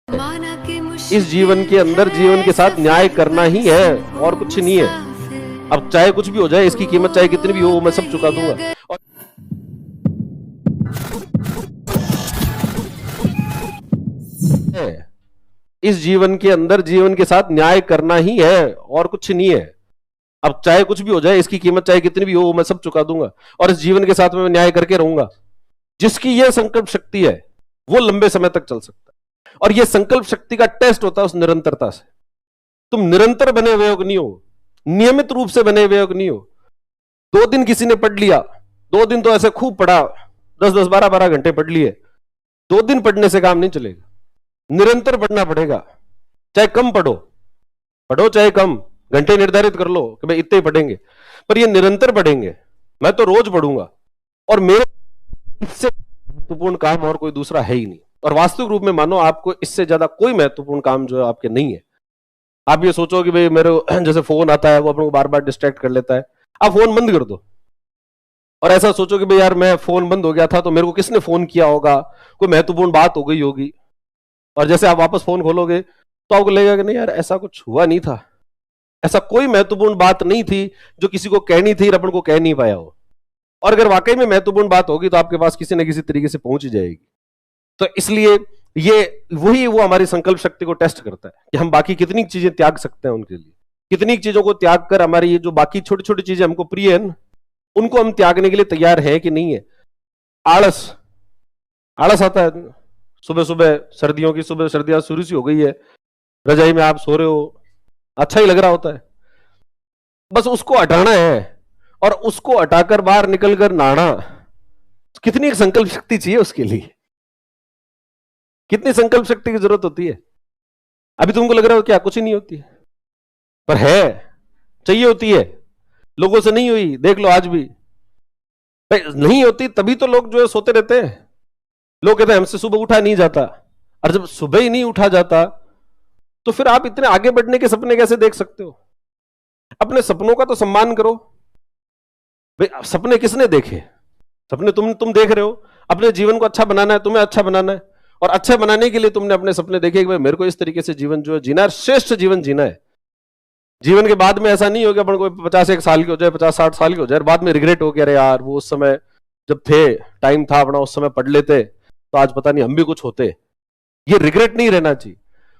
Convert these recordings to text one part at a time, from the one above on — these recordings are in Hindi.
इस जीवन के अंदर जीवन के साथ न्याय करना ही है और कुछ नहीं है। अब चाहे कुछ भी हो जाए, इसकी कीमत चाहे कितनी भी हो, मैं सब चुका दूंगा। और इस जीवन के अंदर जीवन के साथ न्याय करना ही है और कुछ नहीं है। अब चाहे कुछ भी हो जाए, इसकी कीमत चाहे कितनी भी हो, मैं सब चुका दूंगा और इस जीवन के साथ में मैं न्याय करके रहूंगा। जिसकी यह संकल्प शक्ति है वो लंबे समय तक चल सकता है। और यह संकल्प शक्ति का टेस्ट होता है उस निरंतरता से। तुम निरंतर बने हुए हो कि नहीं हो, नियमित रूप से बने हुए हो कि नहीं हो। 2 दिन किसी ने पढ़ लिया, 2 दिन तो ऐसे खूब पढ़ा, 10-10, 12-12 घंटे पढ़ लिए। 2 दिन पढ़ने से काम नहीं चलेगा, निरंतर पढ़ना पड़ेगा। चाहे कम पढ़ो, पढ़ो चाहे कम, घंटे निर्धारित कर लो कि भाई इतने ही पढ़ेंगे, पर ये निरंतर पढ़ेंगे। मैं तो रोज पढ़ूंगा और मेरे इससे महत्वपूर्ण काम और कोई दूसरा है ही नहीं। और वास्तविक रूप में मानो आपको इससे ज्यादा कोई महत्वपूर्ण काम जो है आपके नहीं है। आप ये सोचो कि भाई मेरे जैसे फोन आता है वो अपने को बार बार डिस्ट्रैक्ट कर लेता है, आप फोन बंद कर दो और ऐसा सोचो कि भाई यार मैं फोन बंद हो गया था तो मेरे को किसने फोन किया होगा, कोई महत्वपूर्ण बात हो गई होगी। और जैसे आप वापस फोन खोलोगे तो आपको लगेगा कि नहीं यार ऐसा कुछ हुआ नहीं था, ऐसा कोई महत्वपूर्ण बात नहीं थी जो किसी को कहनी थी और अपन को कह नहीं पाया हो। और अगर वाकई में महत्वपूर्ण बात होगी तो आपके पास किसी न किसी तरीके से पहुंच जाएगी। तो इसलिए ये वो हमारी संकल्प शक्ति को टेस्ट करता है कि हम बाकी कितनी चीजें त्याग सकते हैं उनके लिए, कितनी चीजों को त्याग कर हमारी ये जो बाकी छोटी छोटी चीजें हमको प्रिय है ना, उनको हम त्यागने के लिए तैयार है कि नहीं है। आलस आता है सुबह सुबह, सर्दियों की सुबह, सर्दियां शुरू सी हो गई है, रजाई में आप सो रहे हो, अच्छा ही लग रहा होता है, बस उसको हटाना है और उसको हटाकर बाहर निकलकर नहाना। कितनी एक संकल्प शक्ति चाहिए उसके लिए, कितनी संकल्प शक्ति की जरूरत होती है। अभी तुमको लग रहा हो क्या कुछ ही नहीं होती है, पर है, चाहिए होती है। लोगों से नहीं हुई, देख लो आज भी नहीं होती, तभी तो लोग जो है सोते रहते हैं। लोग कहते हैं हमसे सुबह उठा नहीं जाता, और जब सुबह ही नहीं उठा जाता तो फिर आप इतने आगे बढ़ने के सपने कैसे देख सकते हो। अपने सपनों का तो सम्मान करो भाई। सपने किसने देखे, सपने तुम देख रहे हो। अपने जीवन को अच्छा बनाना है, तुम्हें अच्छा बनाना है, और अच्छा बनाने के लिए तुमने अपने सपने देखे कि भाई मेरे को इस तरीके से जीवन जो है जीना है, श्रेष्ठ जीवन जीना है। जीवन के बाद में ऐसा नहीं हो कि अपन को 51 साल की हो जाए, 50-60 साल की हो जाए, बाद में रिग्रेट हो गया, अरे यार वो उस समय जब थे, टाइम था अपना, उस समय पढ़ लेते तो आज पता नहीं हम भी कुछ होते। ये रिग्रेट नहीं रहना चाहिए।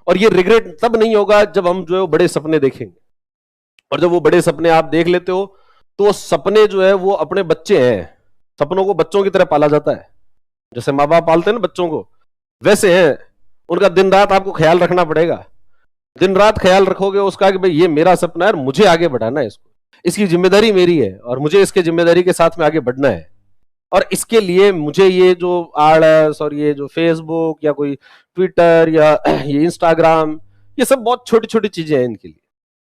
और ये रिग्रेट तब नहीं होगा जब हम जो है बड़े सपने देखेंगे। और जब वो बड़े सपने आप देख लेते हो तो वो सपने जो है वो अपने बच्चे हैं। सपनों को बच्चों की तरह पाला जाता है, जैसे माँ बाप पालते हैं ना बच्चों को, वैसे हैं। उनका दिन रात आपको ख्याल रखना पड़ेगा। दिन रात ख्याल रखोगे उसका कि भाई ये मेरा सपना है, मुझे आगे बढ़ाना है, इसको, इसकी जिम्मेदारी मेरी है और मुझे इसके जिम्मेदारी के साथ में आगे बढ़ना है। और इसके लिए मुझे ये जो आलस और ये जो फेसबुक या कोई ट्विटर या ये इंस्टाग्राम, ये सब बहुत छोटी छोटी चीजें हैं इनके लिए,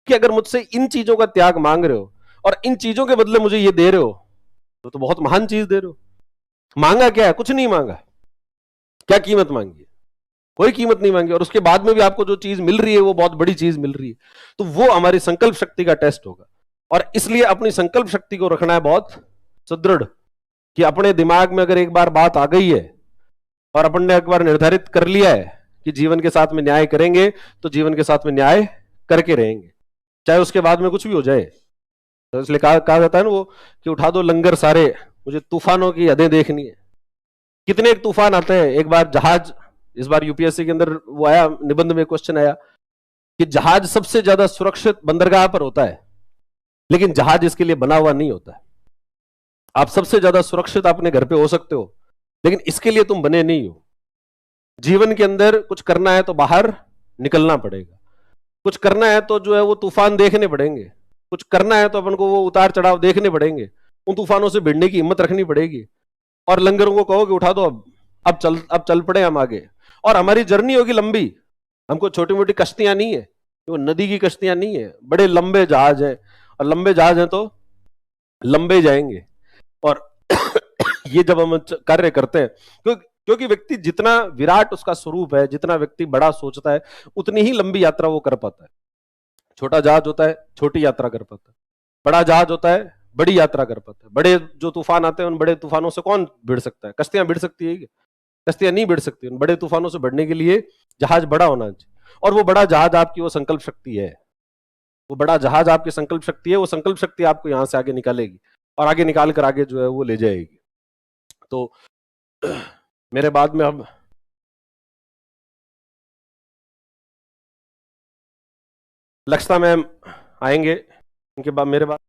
कि अगर मुझसे इन चीजों का त्याग मांग रहे हो और इन चीजों के बदले मुझे ये दे रहे हो तो बहुत महान चीज दे रहे हो। मांगा क्या है, कुछ नहीं मांगा। क्या कीमत मांगी है, कोई कीमत नहीं मांगी, और उसके बाद में भी आपको जो चीज मिल रही है वो बहुत बड़ी चीज मिल रही है। तो वो हमारी संकल्प शक्ति का टेस्ट होगा। और इसलिए अपनी संकल्प शक्ति को रखना है बहुत सुदृढ़, कि अपने दिमाग में अगर एक बार बात आ गई है और अपन ने एक बार निर्धारित कर लिया है कि जीवन के साथ में न्याय करेंगे, तो जीवन के साथ में न्याय करके रहेंगे, चाहे उसके बाद में कुछ भी हो जाए। तो इसलिए कहा जाता है ना वो कि उठा दो लंगर सारे, मुझे तूफानों की हदें देखनी है। कितने एक तूफान आते हैं। एक बार जहाज, इस बार यूपीएससी के अंदर वो आया, निबंध में क्वेश्चन आया कि जहाज सबसे ज्यादा सुरक्षित बंदरगाह पर होता है, लेकिन जहाज इसके लिए बना हुआ नहीं होता है। आप सबसे ज्यादा सुरक्षित अपने घर पे हो सकते हो, लेकिन इसके लिए तुम बने नहीं हो। जीवन के अंदर कुछ करना है तो बाहर निकलना पड़ेगा, कुछ करना है तो जो है वो तूफान देखने पड़ेंगे, कुछ करना है तो अपन को वो उतार चढ़ाव देखने पड़ेंगे, उन तूफानों से भिड़ने की हिम्मत रखनी पड़ेगी। और लंगरों को कहो कि उठा दो, अब चल पड़े हम आगे। और हमारी जर्नी होगी लंबी, हमको छोटी मोटी कश्तियां नहीं है, वो नदी की कश्तियां नहीं है, बड़े लंबे जहाज है, और लंबे जहाज हैं तो लंबे जाएंगे। और ये जब हम कार्य करते हैं, क्योंकि व्यक्ति जितना विराट उसका स्वरूप है, जितना व्यक्ति बड़ा सोचता है, उतनी ही लंबी यात्रा वो कर पाता है। छोटा जहाज होता है छोटी यात्रा कर पाता है, बड़ा जहाज होता है बड़ी यात्रा कर पाता है। बड़े जो तूफान आते हैं उन बड़े तूफानों से कौन भिड़ सकता है, कश्तियां भिड़ सकती है। कश्तियां नहीं बढ़ सकती। उन बड़े तूफानों से बढ़ने के लिए जहाज बड़ा होना चाहिए, और वो बड़ा जहाज आपकी वो संकल्प शक्ति है। वो बड़ा जहाज आपकी संकल्प शक्ति है। वो संकल्प शक्ति आपको यहां से आगे निकालेगी, और आगे निकाल कर आगे जो है वो ले जाएगी। तो मेरे बाद में अब लक्षिता मैम आएंगे, उनके बाद मेरे बाद